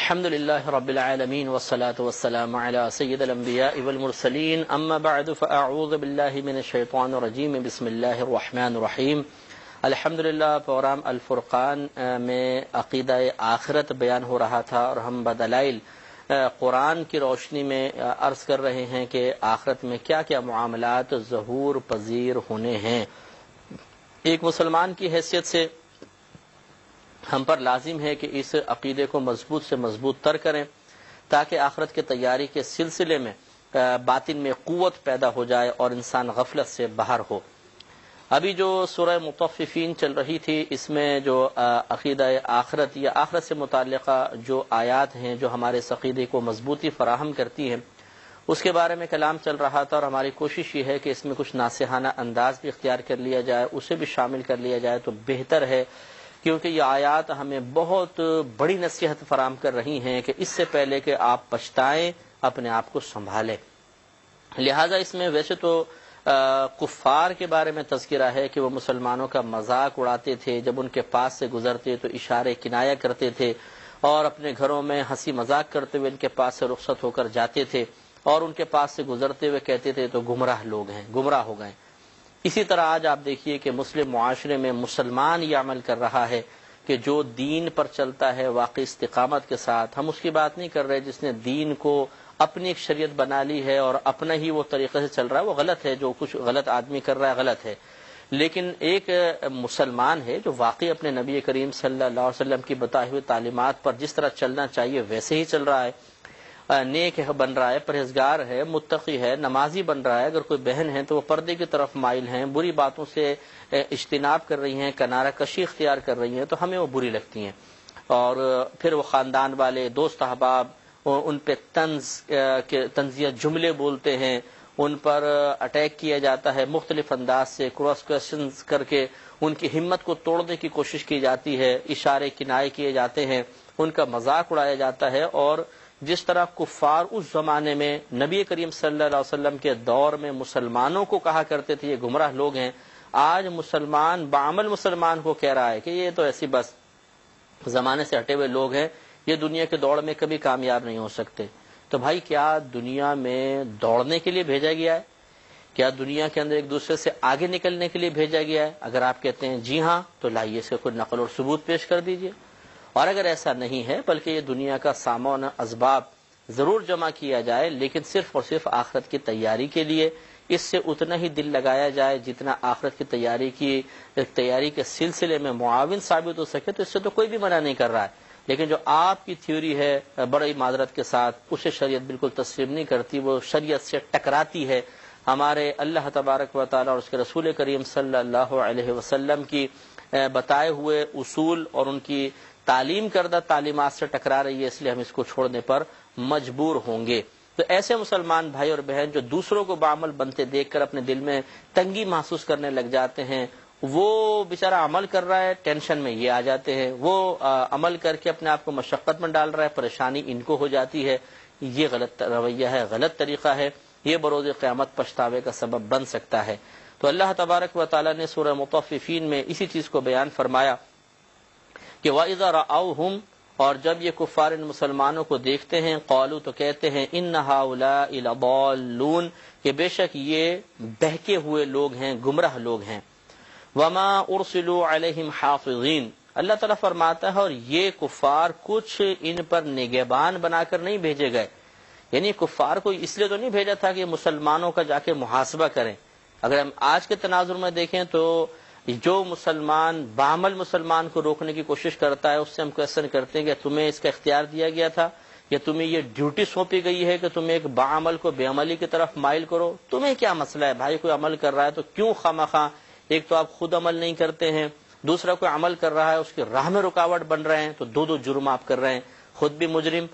الحمد لله رب العالمين والصلاة والسلام على سيد الأنبياء والمرسلين أما بعد فأعوذ بالله من الشيطان الرجيم بسم الله الرحمن الرحيم الحمدللہ پروگرام الفرقان میں عقیدہ آخرت بیان ہو رہا تھا اور ہم بدلائل قرآن کی روشنی میں عرض کر رہے ہیں کہ آخرت میں کیا کیا معاملات ظہور پذیر ہونے ہیں۔ ایک مسلمان کی حیثیت سے ہم پر لازم ہے کہ اس عقیدے کو مضبوط سے مضبوط تر کریں تاکہ آخرت کی تیاری کے سلسلے میں باطن میں قوت پیدا ہو جائے اور انسان غفلت سے باہر ہو۔ ابھی جو سورہ مطففین چل رہی تھی، اس میں جو عقیدہ آخرت یا آخرت سے متعلقہ جو آیات ہیں جو ہمارے اس عقیدے کو مضبوطی فراہم کرتی ہیں، اس کے بارے میں کلام چل رہا تھا، اور ہماری کوشش یہ ہے کہ اس میں کچھ ناصحانہ انداز بھی اختیار کر لیا جائے، اسے بھی شامل کر لیا جائے تو بہتر ہے، کیونکہ یہ آیات ہمیں بہت بڑی نصیحت فراہم کر رہی ہیں کہ اس سے پہلے کہ آپ پچھتائیں اپنے آپ کو سنبھالیں۔ لہٰذا اس میں ویسے تو کفار کے بارے میں تذکرہ ہے کہ وہ مسلمانوں کا مذاق اڑاتے تھے، جب ان کے پاس سے گزرتے تو اشارے کنایہ کرتے تھے اور اپنے گھروں میں ہنسی مذاق کرتے ہوئے ان کے پاس سے رخصت ہو کر جاتے تھے، اور ان کے پاس سے گزرتے ہوئے کہتے تھے تو گمراہ لوگ ہیں، گمراہ ہو گئے۔ اسی طرح آج آپ دیکھیے کہ مسلم معاشرے میں مسلمان یہ عمل کر رہا ہے کہ جو دین پر چلتا ہے واقعی استقامت کے ساتھ، ہم اس کی بات نہیں کر رہے جس نے دین کو اپنی ایک شریعت بنا لی ہے اور اپنا ہی وہ طریقے سے چل رہا ہے، وہ غلط ہے، جو کچھ غلط آدمی کر رہا ہے غلط ہے، لیکن ایک مسلمان ہے جو واقعی اپنے نبی کریم صلی اللہ علیہ وسلم کی بتائی ہوئی تعلیمات پر جس طرح چلنا چاہیے ویسے ہی چل رہا ہے، نیک بن رہا ہے، پرہیزگار ہے، متقی ہے، نمازی بن رہا ہے۔ اگر کوئی بہن ہے تو وہ پردے کی طرف مائل ہیں، بری باتوں سے اجتناب کر رہی ہیں، کنارہ کشی اختیار کر رہی ہیں، تو ہمیں وہ بری لگتی ہیں، اور پھر وہ خاندان والے، دوست احباب ان پہ طنزیہ جملے بولتے ہیں، ان پر اٹیک کیا جاتا ہے مختلف انداز سے، کراس کوشچنز کر کے ان کی ہمت کو توڑنے کی کوشش کی جاتی ہے، اشارے کنائے کیے جاتے ہیں، ان کا مذاق اڑایا جاتا ہے۔ اور جس طرح کفار اس زمانے میں نبی کریم صلی اللہ علیہ وسلم کے دور میں مسلمانوں کو کہا کرتے تھے یہ گمراہ لوگ ہیں، آج مسلمان بعمل مسلمان کو کہہ رہا ہے کہ یہ تو ایسی بس زمانے سے ہٹے ہوئے لوگ ہیں، یہ دنیا کے دوڑ میں کبھی کامیاب نہیں ہو سکتے۔ تو بھائی کیا دنیا میں دوڑنے کے لیے بھیجا گیا ہے؟ کیا دنیا کے اندر ایک دوسرے سے آگے نکلنے کے لیے بھیجا گیا ہے؟ اگر آپ کہتے ہیں جی ہاں تو لائیے اس کا کوئی نقل اور ثبوت پیش کر دیجئے، اور اگر ایسا نہیں ہے بلکہ یہ دنیا کا سامان اسباب ضرور جمع کیا جائے، لیکن صرف اور صرف آخرت کی تیاری کے لیے، اس سے اتنا ہی دل لگایا جائے جتنا آخرت کی تیاری کے سلسلے میں معاون ثابت ہو سکے، تو اس سے تو کوئی بھی منع نہیں کر رہا ہے۔ لیکن جو آپ کی تھیوری ہے بڑی معذرت کے ساتھ، اسے شریعت بالکل تسلیم نہیں کرتی، وہ شریعت سے ٹکراتی ہے، ہمارے اللہ تبارک و تعالی اور اس کے رسول کریم صلی اللہ علیہ وسلم کی بتائے ہوئے اصول اور ان کی تعلیم کردہ تعلیمات سے ٹکرا رہی ہے، اس لیے ہم اس کو چھوڑنے پر مجبور ہوں گے۔ تو ایسے مسلمان بھائی اور بہن جو دوسروں کو بعمل بنتے دیکھ کر اپنے دل میں تنگی محسوس کرنے لگ جاتے ہیں، وہ بیچارہ عمل کر رہا ہے، ٹینشن میں یہ آ جاتے ہیں، وہ عمل کر کے اپنے آپ کو مشقت میں ڈال رہا ہے، پریشانی ان کو ہو جاتی ہے، یہ غلط رویہ ہے، غلط طریقہ ہے، یہ بروز قیامت پچھتاوے کا سبب بن سکتا ہے۔ تو اللہ تبارک و تعالی نے سورہ مطففین میں اسی چیز کو بیان فرمایا کہ وَإِذَا رَأَوْهُمْ، اور جب یہ کفار ان مسلمانوں کو دیکھتے ہیں، قالوا تو کہتے ہیں إِنَّ هَؤُلَاءِ لَضَالُّونَ، کہ بے شک یہ بہکے ہوئے لوگ ہیں، گمراہ لوگ ہیں۔ وَمَا أُرْسِلُوا عَلَيْهِمْ حَافِظِينَ، اللہ تعالیٰ فرماتا ہے اور یہ کفار کچھ ان پر نگہبان بنا کر نہیں بھیجے گئے، یعنی کفار کو اس لیے تو نہیں بھیجا تھا کہ مسلمانوں کا جا کے محاسبہ کریں۔ اگر ہم آج کے تناظر میں دیکھیں تو جو مسلمان بعمل مسلمان کو روکنے کی کوشش کرتا ہے، اس سے ہم کوشچن کرتے ہیں کہ تمہیں اس کا اختیار دیا گیا تھا، یا تمہیں یہ ڈیوٹی سونپی گئی ہے کہ تم ایک بعمل کو بے عملی کی طرف مائل کرو؟ تمہیں کیا مسئلہ ہے بھائی؟ کوئی عمل کر رہا ہے تو کیوں خواہ ایک تو آپ خود عمل نہیں کرتے ہیں، دوسرا کوئی عمل کر رہا ہے اس کی راہ میں رکاوٹ بن رہے ہیں، تو دو جرم آپ کر رہے ہیں، خود بھی مجرم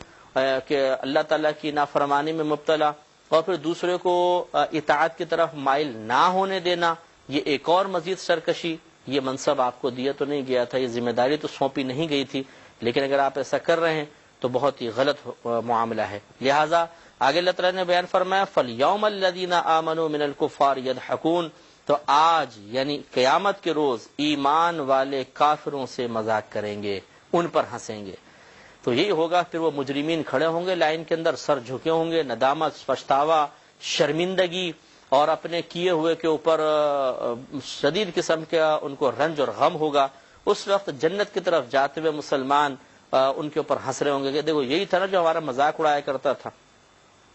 کہ اللہ تعالیٰ کی نافرمانی میں مبتلا، اور پھر دوسرے کو اطاعت کی طرف مائل نہ ہونے دینا، یہ ایک اور مزید سرکشی۔ یہ منصب آپ کو دیا تو نہیں گیا تھا، یہ ذمہ داری تو سونپی نہیں گئی تھی، لیکن اگر آپ ایسا کر رہے ہیں تو بہت ہی غلط معاملہ ہے۔ لہٰذا آگے اللہ تعالیٰ نے بیان فرمایا فَالْيَوْمَ الَّذِينَ آمَنُوا مِنَ الْكُفَّارِ يَضْحَكُونَ، تو آج یعنی قیامت کے روز ایمان والے کافروں سے مذاق کریں گے، ان پر ہنسیں گے۔ تو یہی ہوگا، پھر وہ مجرمین کھڑے ہوں گے لائن کے اندر، سر جھکے ہوں گے، ندامت، پچھتاوا، شرمندگی اور اپنے کیے ہوئے کے اوپر شدید قسم کا ان کو رنج اور غم ہوگا۔ اس وقت جنت کی طرف جاتے ہوئے مسلمان ان کے اوپر ہنس رہے ہوں گے کہ دیکھو یہی تھا نا جو ہمارا مذاق اڑایا کرتا تھا۔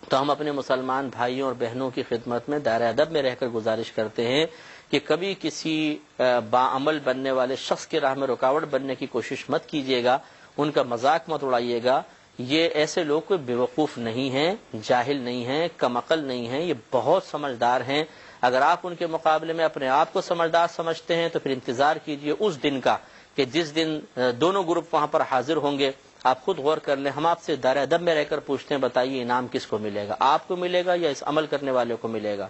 تو ہم اپنے مسلمان بھائیوں اور بہنوں کی خدمت میں دائرہ ادب میں رہ کر گزارش کرتے ہیں کہ کبھی کسی باعمل بننے والے شخص کی راہ میں رکاوٹ بننے کی کوشش مت کیجیے گا، ان کا مذاق مت اڑائیے گا۔ یہ ایسے لوگ کوئی بیوقوف نہیں ہیں، جاہل نہیں ہیں، کم عقل نہیں ہیں، یہ بہت سمجھدار ہیں۔ اگر آپ ان کے مقابلے میں اپنے آپ کو سمجھدار سمجھتے ہیں تو پھر انتظار کیجیے اس دن کا کہ جس دن دونوں گروپ وہاں پر حاضر ہوں گے۔ آپ خود غور کر لیں، ہم آپ سے دائرہ ادب میں رہ کر پوچھتے ہیں بتائیے انعام کس کو ملے گا، آپ کو ملے گا یا اس عمل کرنے والے کو ملے گا؟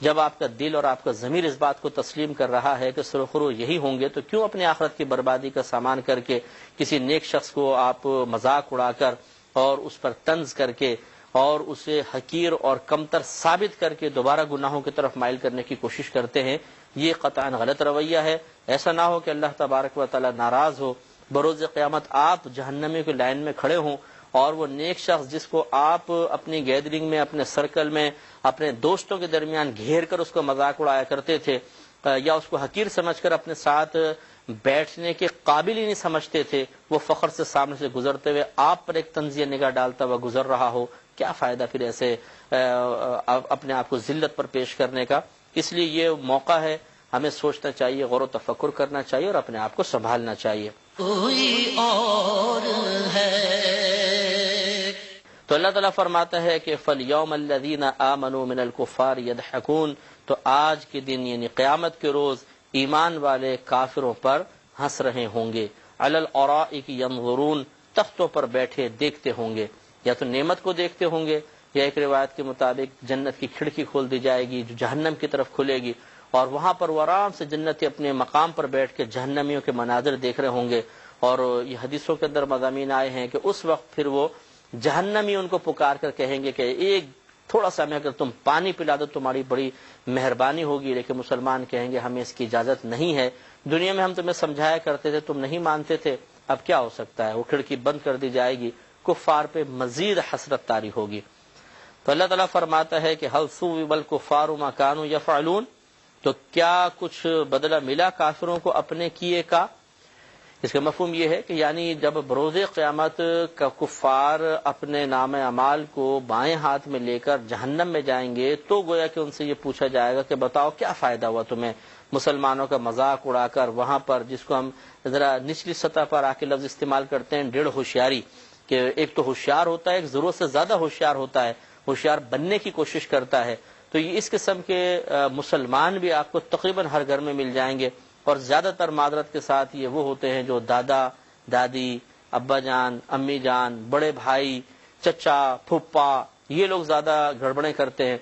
جب آپ کا دل اور آپ کا ضمیر اس بات کو تسلیم کر رہا ہے کہ سرخرو یہی ہوں گے، تو کیوں اپنی آخرت کی بربادی کا سامان کر کے کسی نیک شخص کو آپ مذاق اڑا کر اور اس پر طنز کر کے اور اسے حقیر اور کمتر ثابت کر کے دوبارہ گناہوں کی طرف مائل کرنے کی کوشش کرتے ہیں؟ یہ قطعاً غلط رویہ ہے۔ ایسا نہ ہو کہ اللہ تبارک و تعالی ناراض ہو، بروز قیامت آپ جہنمی کی لائن میں کھڑے ہوں اور وہ نیک شخص جس کو آپ اپنی گیدرنگ میں، اپنے سرکل میں، اپنے دوستوں کے درمیان گھیر کر اس کو مذاق اڑایا کرتے تھے یا اس کو حقیر سمجھ کر اپنے ساتھ بیٹھنے کے قابل ہی نہیں سمجھتے تھے، وہ فخر سے سامنے سے گزرتے ہوئے آپ پر ایک طنزیہ نگاہ ڈالتا ہوا گزر رہا ہو، کیا فائدہ پھر ایسے اپنے آپ کو ذلت پر پیش کرنے کا؟ اس لیے یہ موقع ہے، ہمیں سوچنا چاہیے، غور و تفکر کرنا چاہیے اور اپنے آپ کو سنبھالنا چاہیے۔ کوئی اور ہے۔ تو اللہ تعالیٰ فرماتا ہے کہ فَالْيَوْمَ الَّذِينَ آمَنُوا مِنَ الْكُفَّارِ يَضْحَكُونَ، تو آج کے دن یعنی قیامت کے روز ایمان والے کافروں پر ہنس رہے ہوں گے، عَلَى الْأَرَائِكِ يَنظُرُونَ، تختوں پر بیٹھے دیکھتے ہوں گے، یا تو نعمت کو دیکھتے ہوں گے، یا ایک روایت کے مطابق جنت کی کھڑکی کھول دی جائے گی جو جہنم کی طرف کھلے گی، اور وہاں پر وہ آرام سے جنتی اپنے مقام پر بیٹھ کے جہنمیوں کے مناظر دیکھ رہے ہوں گے۔ اور یہ حدیثوں کے اندر مضامین آئے ہیں کہ اس وقت پھر وہ جہنمی ان کو پکار کر کہیں گے کہ ایک تھوڑا سا ہمیں اگر تم پانی پلا دو تمہاری بڑی مہربانی ہوگی، لیکن مسلمان کہیں گے ہمیں اس کی اجازت نہیں ہے، دنیا میں ہم تمہیں سمجھایا کرتے تھے تم نہیں مانتے تھے، اب کیا ہو سکتا ہے؟ وہ کھڑکی بند کر دی جائے گی، کفار پہ مزید حسرت طاری ہوگی۔ تو اللہ تعالیٰ فرماتا ہے کہ هل ثوب الكفار ما كانوا يفعلون، تو کیا کچھ بدلہ ملا کافروں کو اپنے کیے کا؟ اس کا مفہوم یہ ہے کہ یعنی جب بروز قیامت کا کفار اپنے نام اعمال کو بائیں ہاتھ میں لے کر جہنم میں جائیں گے تو گویا کہ ان سے یہ پوچھا جائے گا کہ بتاؤ کیا فائدہ ہوا تمہیں مسلمانوں کا مذاق اڑا کر، وہاں پر جس کو ہم ذرا نچلی سطح پر آ کے لفظ استعمال کرتے ہیں ڈیڑھ ہوشیاری، کہ ایک تو ہوشیار ہوتا ہے، ایک ضرورت سے زیادہ ہوشیار ہوتا ہے، ہوشیار بننے کی کوشش کرتا ہے، تو یہ اس قسم کے مسلمان بھی آپ کو تقریباً ہر گھر میں مل جائیں گے، اور زیادہ تر معذرت کے ساتھ یہ وہ ہوتے ہیں جو دادا دادی، ابا جان، امی جان، بڑے بھائی، چچا، پھپھا، یہ لوگ زیادہ گڑبڑیں کرتے ہیں،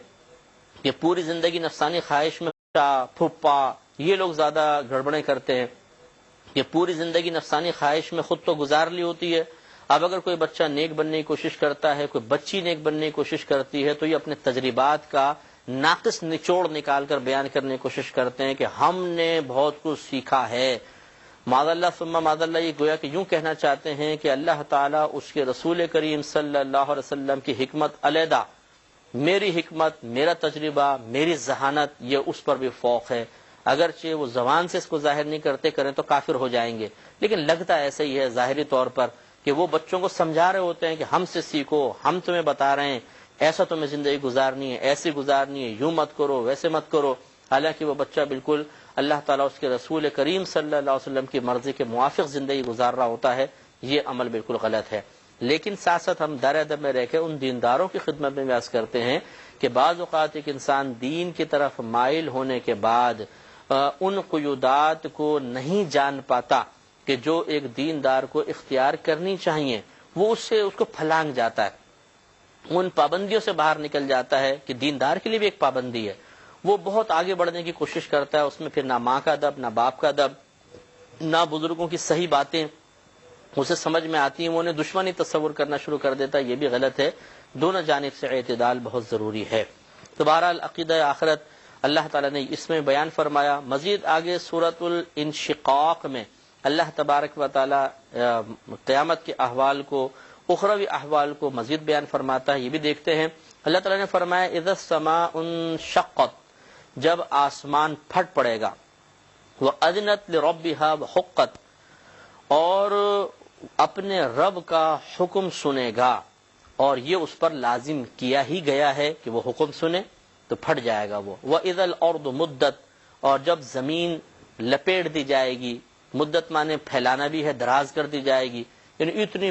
یہ پوری زندگی نفسانی خواہش میں، چچا پھپھا یہ لوگ زیادہ گڑبڑیں کرتے ہیں، یہ پوری زندگی نفسانی خواہش میں خود تو گزار لی ہوتی ہے، اب اگر کوئی بچہ نیک بننے کی کوشش کرتا ہے، کوئی بچی نیک بننے کی کوشش کرتی ہے، تو یہ اپنے تجربات کا ناقص نچوڑ نکال کر بیان کرنے کی کوشش کرتے ہیں کہ ہم نے بہت کچھ سیکھا ہے۔ معاذ اللہ ثم معاذ اللہ، یہ گویا کہ یوں کہنا چاہتے ہیں کہ اللہ تعالیٰ اس کے رسول کریم صلی اللہ علیہ وسلم کی حکمت علیحدہ، میری حکمت، میرا تجربہ، میری ذہانت، یہ اس پر بھی فوق ہے، اگرچہ وہ زبان سے اس کو ظاہر نہیں کریں تو کافر ہو جائیں گے، لیکن لگتا ایسا ہی ہے ظاہری طور پر کہ وہ بچوں کو سمجھا رہے ہوتے ہیں کہ ہم سے سیکھو، ہم تمہیں بتا رہے ہیں ایسا تمہیں زندگی گزارنی ہے، ایسی گزارنی ہے، یوں مت کرو، ویسے مت کرو، حالانکہ وہ بچہ بالکل اللہ تعالیٰ اس کے رسول کریم صلی اللہ علیہ وسلم کی مرضی کے موافق زندگی گزار رہا ہوتا ہے، یہ عمل بالکل غلط ہے۔ لیکن ساتھ ساتھ ہم دائرہ ادب میں رہ کے ان دینداروں کی خدمت میں بیان کرتے ہیں کہ بعض اوقات ایک انسان دین کی طرف مائل ہونے کے بعد ان قیودات کو نہیں جان پاتا کہ جو ایک دیندار کو اختیار کرنی چاہیے، وہ اس کو پھلانگ جاتا ہے، ان پابندیوں سے باہر نکل جاتا ہے کہ دیندار کے لیے بھی ایک پابندی ہے، وہ بہت آگے بڑھنے کی کوشش کرتا ہے، اس میں پھر نہ ماں کا ادب، نہ باپ کا ادب، نہ بزرگوں کی صحیح باتیں اسے سمجھ میں آتی ہیں، وہ انہیں دشمنی تصور کرنا شروع کر دیتا ہے، یہ بھی غلط ہے۔ دونوں جانب سے اعتدال بہت ضروری ہے۔ تو بہرحال عقیدہ آخرت اللہ تعالیٰ نے اس میں بیان فرمایا۔ مزید آگے سورۃ الانشقاق میں اللہ تبارک و تعالی قیامت کے احوال کو، اخروی احوال کو مزید بیان فرماتا ہے۔ یہ بھی دیکھتے ہیں، اللہ تعالیٰ نے فرمایا اذا السماء انشقت، جب آسمان پھٹ پڑے گا، وَأَذِنَتْ لِرَبِّهَا وَحُقَّتْ، اور اپنے رب کا حکم سنے گا، اور یہ اس پر لازم کیا ہی گیا ہے کہ وہ حکم سنے تو پھٹ جائے گا وہ۔ وَإِذَا الْأَرْضُ مُدَّتْ، اور جب زمین لپیٹ دی جائے گی، مدت معنی پھیلانا بھی ہے، دراز کر دی جائے گی، یعنی اتنی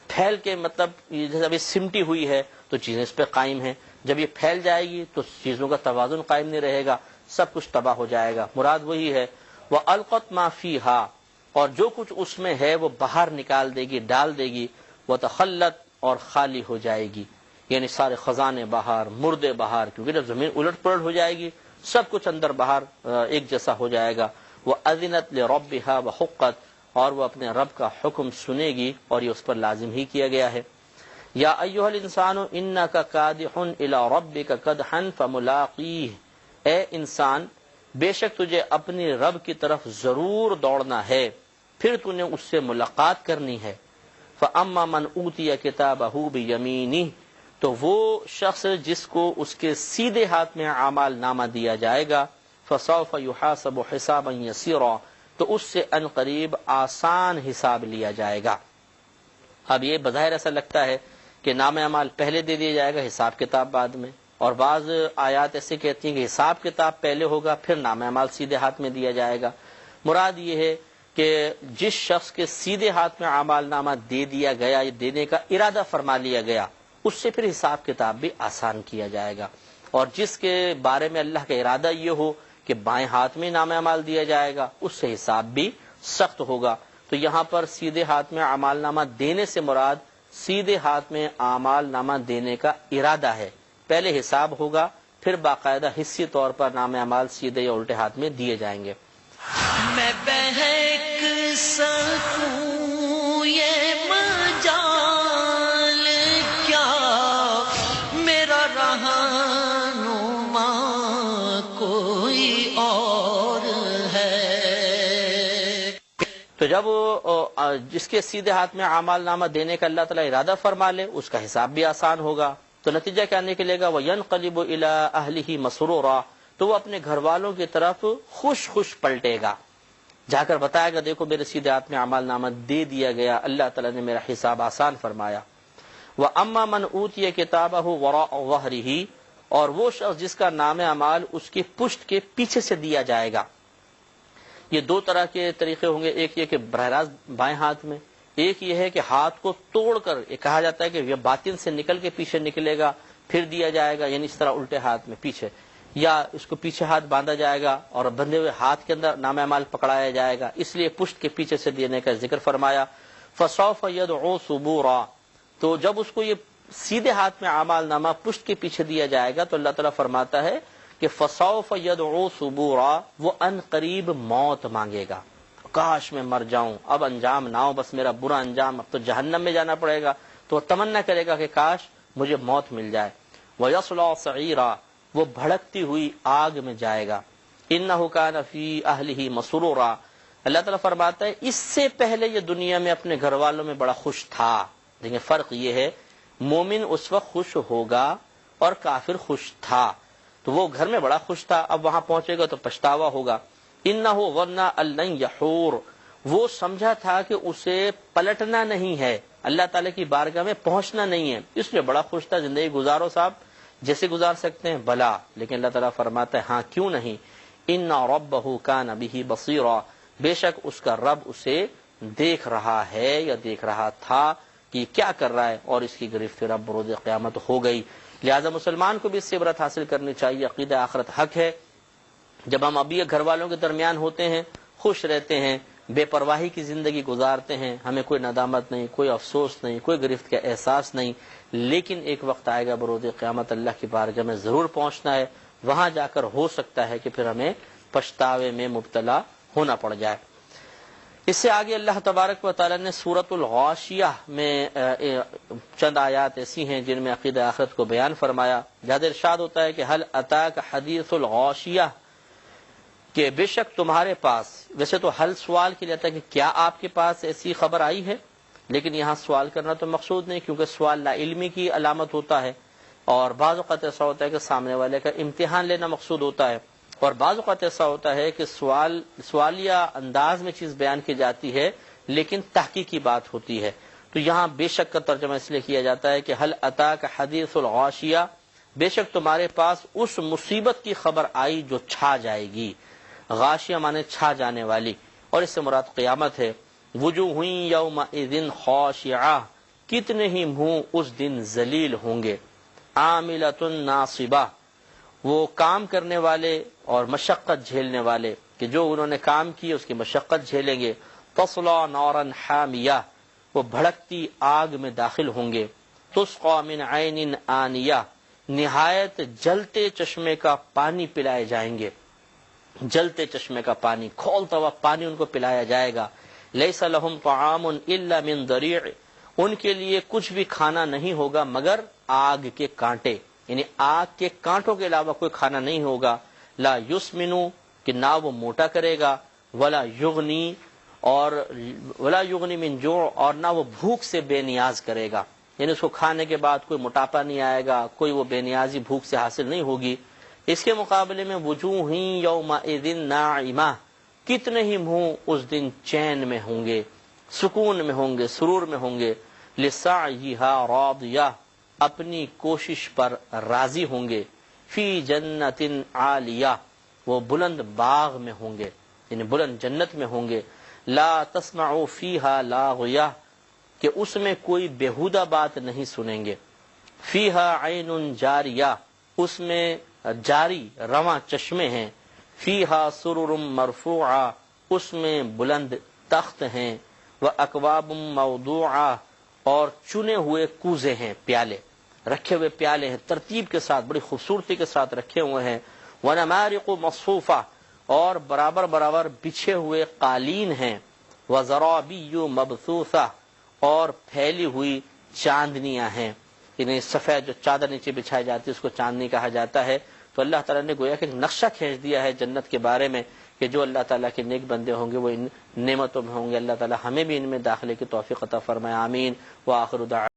پھیل کے، مطلب جب یہ سمٹی ہوئی ہے تو چیزیں اس پہ قائم ہیں، جب یہ پھیل جائے گی تو چیزوں کا توازن قائم نہیں رہے گا، سب کچھ تباہ ہو جائے گا۔ مراد وہی ہے وَأَلْقَتْ مَا فِيهَا، اور جو کچھ اس میں ہے وہ باہر نکال دے گی، ڈال دے گی، وَتَخَلَّتْ، اور خالی ہو جائے گی، یعنی سارے خزانے باہر، مردے باہر، کیونکہ جب زمین الٹ پلٹ ہو جائے گی سب کچھ اندر باہر ایک جیسا ہو جائے گا۔ وَأَذِنَتْ لِرَبِّهَا وَحُقَّتْ، اور وہ اپنے رب کا حکم سنے گی، اور یہ اس پر لازم ہی کیا گیا ہے۔ یا ایھا الانسان انک کادح الی ربک کدحا فملاقیہ، اے انسان بے شک تجھے اپنی رب کی طرف ضرور دوڑنا ہے، پھر تو نے اس سے ملاقات کرنی ہے۔ فاما من اوتی کتابہ بیمینہ، تو وہ شخص جس کو اس کے سیدھے ہاتھ میں اعمال نامہ دیا جائے گا، فسوف یحاسب حسابا یسیرا، تو اس سے ان قریب آسان حساب لیا جائے گا۔ اب یہ بظاہر ایسا لگتا ہے کہ نام اعمال پہلے دے دیا جائے گا، حساب کتاب بعد میں، اور بعض آیات ایسے کہتی ہیں کہ حساب کتاب پہلے ہوگا پھر نام اعمال سیدھے ہاتھ میں دیا جائے گا۔ مراد یہ ہے کہ جس شخص کے سیدھے ہاتھ میں اعمال نامہ دے دیا گیا، یہ دینے کا ارادہ فرما لیا گیا، اس سے پھر حساب کتاب بھی آسان کیا جائے گا، اور جس کے بارے میں اللہ کا ارادہ یہ ہو کہ بائیں ہاتھ میں نام اعمال دیا جائے گا، اس سے حساب بھی سخت ہوگا۔ تو یہاں پر سیدھے ہاتھ میں اعمال نامہ دینے سے مراد سیدھے ہاتھ میں اعمال نامہ دینے کا ارادہ ہے، پہلے حساب ہوگا پھر باقاعدہ حصی طور پر نام اعمال سیدھے یا الٹے ہاتھ میں دیے جائیں گے۔ میں بہک سکوں یہ مجال کیا، میرا رہنما کوئی اور ہے۔ تو جب جس کے سیدھے ہاتھ میں اعمال نامہ دینے کا اللہ تعالیٰ ارادہ فرما لے، اس کا حساب بھی آسان ہوگا، تو نتیجہ کیا نکلے گا؟ وَيَنْقَلِبُ إِلَىٰ أَهْلِهِ مَسْرُورًا، تو وہ اپنے گھر والوں کی طرف خوش پلٹے گا، جا کر بتائے گا دیکھو میرے سیدھے ہاتھ میں اعمال نامہ دے دیا گیا، اللہ تعالیٰ نے میرا حساب آسان فرمایا۔ وَأَمَّا مَنْ أُوتِيَ كِتَابَهُ وَرَاءَ ظَهْرِهِ، اور وہ شخص جس کا نام اعمال اس کی پشت کے پیچھے سے دیا جائے گا۔ یہ دو طرح کے طریقے ہوں گے، ایک یہ کہ براہ راست بائیں ہاتھ میں، ایک یہ ہے کہ ہاتھ کو توڑ کر، یہ کہا جاتا ہے کہ یہ باطن سے نکل کے پیچھے نکلے گا پھر دیا جائے گا، یعنی اس طرح الٹے ہاتھ میں پیچھے، یا اس کو پیچھے ہاتھ باندھا جائے گا اور بندھے ہوئے ہاتھ کے اندر نام اعمال پکڑایا جائے گا، اس لیے پشت کے پیچھے سے دینے کا ذکر فرمایا۔ فسوف يدعو ثبورا، تو جب اس کو یہ سیدھے ہاتھ میں اعمال نامہ پشت کے پیچھے دیا جائے گا تو اللہ تعالیٰ فرماتا ہے کہ فسوف يدعو ثبورا، وہ ان قریب موت مانگے گا، کاش میں مر جاؤں، اب انجام نہ ہو، بس میرا برا انجام، اب تو جہنم میں جانا پڑے گا، تو وہ تمنا کرے گا کہ کاش مجھے موت مل جائے۔ وَيَصْلَىٰ سَعِيرًا، وہ بھڑکتی ہوئی آگ میں جائے گا۔ إِنَّهُ كَانَ فِي أَهْلِهِ مَسْرُورًا، اللہ تعالیٰ فرماتا ہے اس سے پہلے یہ دنیا میں اپنے گھر والوں میں بڑا خوش تھا۔ دیکھیں فرق یہ ہے، مومن اس وقت خوش ہوگا اور کافر خوش تھا، تو وہ گھر میں بڑا خوش تھا، اب وہاں پہنچے گا تو پچھتاوا ہوگا۔ إِنَّهُ ظَنَّ أَن لَّن يَحُورَ، وہ سمجھا تھا کہ اسے پلٹنا نہیں ہے، اللہ تعالیٰ کی بارگاہ میں پہنچنا نہیں ہے، اس لیے بڑا خوش تھا، زندگی گزارو صاحب جیسے گزار سکتے ہیں بلا، لیکن اللہ تعالیٰ فرماتا ہے ہاں کیوں نہیں، إِنَّ رَبَّهُ كَانَ بِهِ بَصِيرًا، بے شک اس کا رب اسے دیکھ رہا ہے یا دیکھ رہا تھا کہ کیا کر رہا ہے، اور اس کی گرفت رب بروز قیامت ہو گئی۔ لہذا مسلمان کو بھی اس سے عبرت حاصل کرنی چاہیے، عقیدہ آخرت حق ہے۔ جب ہم ابھی گھر والوں کے درمیان ہوتے ہیں، خوش رہتے ہیں، بے پرواہی کی زندگی گزارتے ہیں، ہمیں کوئی ندامت نہیں، کوئی افسوس نہیں، کوئی گرفت کا احساس نہیں، لیکن ایک وقت آئے گا بروز قیامت اللہ کی بارگاہ میں ضرور پہنچنا ہے، وہاں جا کر ہو سکتا ہے کہ پھر ہمیں پچھتاوے میں مبتلا ہونا پڑ جائے۔ اس سے آگے اللہ تبارک و تعالی نے سورۃ الغاشیہ میں چند آیات ایسی ہیں جن میں عقیدہ آخرت کو بیان فرمایا۔ جہاں ارشاد ہوتا ہے کہ هل اتاک حدیث الغاشیہ، کہ بے شک تمہارے پاس، ویسے تو حل سوال کے لیے آتا ہے کہ کیا آپ کے پاس ایسی خبر آئی ہے، لیکن یہاں سوال کرنا تو مقصود نہیں، کیونکہ سوال لا علمی کی علامت ہوتا ہے، اور بعض اوقات ایسا ہوتا ہے کہ سامنے والے کا امتحان لینا مقصود ہوتا ہے، اور بعض اوقات ایسا ہوتا ہے کہ سوالیہ انداز میں چیز بیان کی جاتی ہے لیکن تحقیقی بات ہوتی ہے۔ تو یہاں بے شک کا ترجمہ اس لیے کیا جاتا ہے کہ حل اتاک حدیث الغاشیہ، بے شک تمہارے پاس اس مصیبت کی خبر آئی جو چھا جائے گی۔ غاشیہ مانے چھا جانے والی، اور اس سے مراد قیامت ہے۔ وجوہ یومئذ خاشعہ، کتنے ہی منہ اس دن ذلیل ہوں گے۔ عاملۃ ناصبہ، وہ کام کرنے والے اور مشقت جھیلنے والے، کہ جو انہوں نے کام کی اس کی مشقت جھیلیں گے۔ تصلی نارا حامیہ، وہ بھڑکتی آگ میں داخل ہوں گے۔ تسقی من عین آنیہ، نہایت جلتے چشمے کا پانی پلائے جائیں گے، جلتے چشمے کا پانی، کھولتا ہوا پانی ان کو پلایا جائے گا۔ لیس لہم طعام الا من ضریع، ان کے لیے کچھ بھی کھانا نہیں ہوگا مگر آگ کے کانٹے، یعنی آگ کے کانٹوں کے علاوہ کوئی کھانا نہیں ہوگا۔ لا یسمنو، کہ نہ وہ موٹا کرے گا، ولا یغنی، اور ولا یغنی من جوع، اور نہ وہ بھوک سے بے نیاز کرے گا، یعنی اس کو کھانے کے بعد کوئی موٹاپا نہیں آئے گا، کوئی وہ بے نیازی بھوک سے حاصل نہیں ہوگی۔ اس کے مقابلے میں وجوہ یومئذ ناعمہ، کتنے ہی منہ اس دن چین میں ہوں گے، سکون میں ہوں گے، سرور میں ہوں گے۔ لسعیہا راضیہ، اپنی کوشش پر راضی ہوں گے۔ فی جنت عالیہ، وہ بلند باغ میں ہوں گے، یعنی بلند جنت میں ہوں گے۔ لا تسمع فیہا لاغیہ، کہ اس میں کوئی بیہودہ بات نہیں سنیں گے۔ فیہا عین جاریہ، اس میں جاری رواں چشمے ہیں۔ فیہا سرر مرفوعہ، اس میں بلند تخت ہیں۔ واکواب موضوعہ، اور چنے ہوئے کوزے ہیں، پیالے رکھے ہوئے، پیالے ہیں ترتیب کے ساتھ، بڑی خوبصورتی کے ساتھ رکھے ہوئے ہیں۔ ونمارق مصفوفہ، اور برابر برابر بچھے ہوئے قالین ہیں۔ وزرابی مبثوثہ، اور پھیلی ہوئی چاندنیاں ہیں، یعنی سفید جو چادر نیچے بچھائی جاتی ہے اس کو چاندنی کہا جاتا ہے۔ تو اللہ تعالیٰ نے گویا کہ ایک نقشہ کھینچ دیا ہے جنت کے بارے میں، کہ جو اللہ تعالیٰ کے نیک بندے ہوں گے وہ ان نعمتوں میں ہوں گے۔ اللہ تعالیٰ ہمیں بھی ان میں داخلے کی توفیق عطا فرمائے، آمین۔ وآخر دعوانا